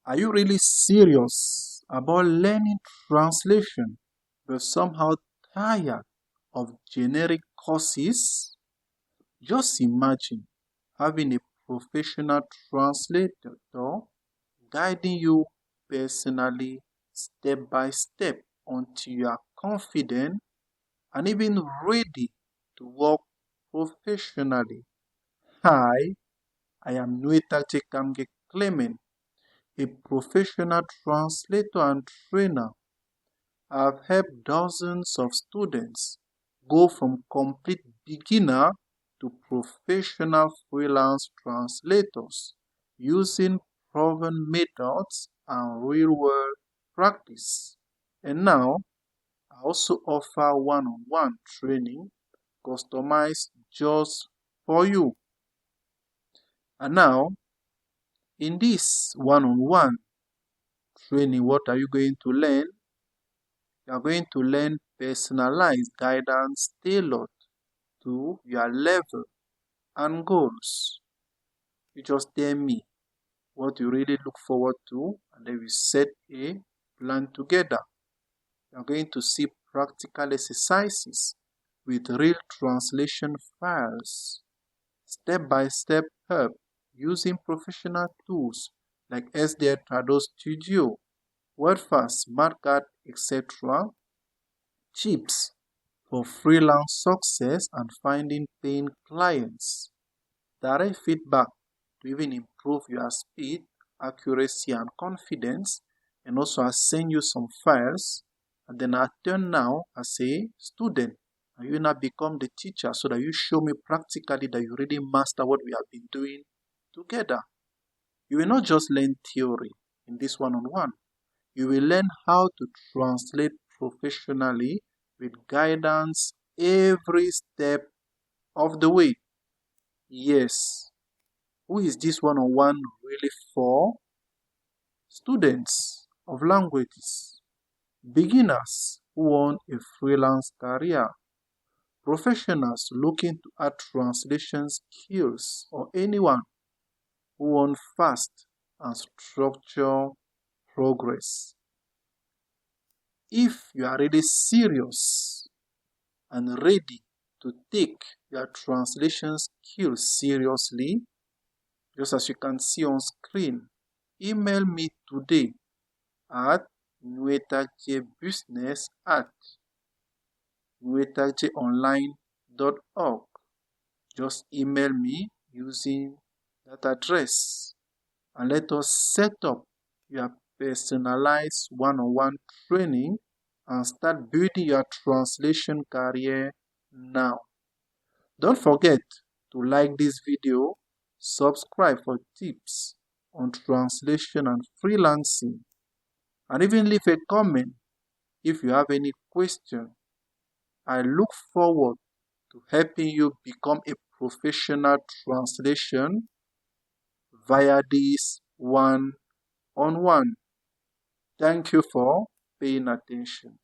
Are you really serious about learning translation but somehow tired of generic courses? Just imagine having a professional translator guiding you personally step by step until you are confident and even ready to work professionally. Hi, I am Nueta Chekamge Clement, a professional translator and trainer. I've helped dozens of students go from complete beginner to professional freelance translators using proven methods and real-world practice. And now, I also offer one-on-one training customized just for you. And now, in this one-on-one training, what are you going to learn? You are going to learn personalized guidance tailored to your level and goals. You just tell me what you really look forward to, and then we set a plan together. You are going to see practical exercises with real translation files, step-by-step help using professional tools like SDL Trados Studio, WordFast, SmartCard, etc. Tips for freelance success and finding paying clients. Direct feedback to even improve your speed, accuracy, and confidence. And also, I send you some files, and then I turn now as a student, and you now become the teacher so that you show me practically that you really master what we have been doing together. You will not just learn theory in this one-on-one. You will learn how to translate professionally with guidance every step of the way. Yes, who is this one-on-one really for? Students of languages, beginners who want a freelance career, professionals looking to add translation skills, or anyone who want fast and structured progress. If you are really serious and ready to take your translation skills seriously, just as you can see on screen, email me today at nuetajbusiness@nuetajonline.org. Just email me using that address and let us set up your personalized one-on-one training and start building your translation career now. Don't forget to like this video, subscribe for tips on translation and freelancing, and even leave a comment if you have any question. I look forward to helping you become a professional translation via this one-on-one. Thank you for paying attention.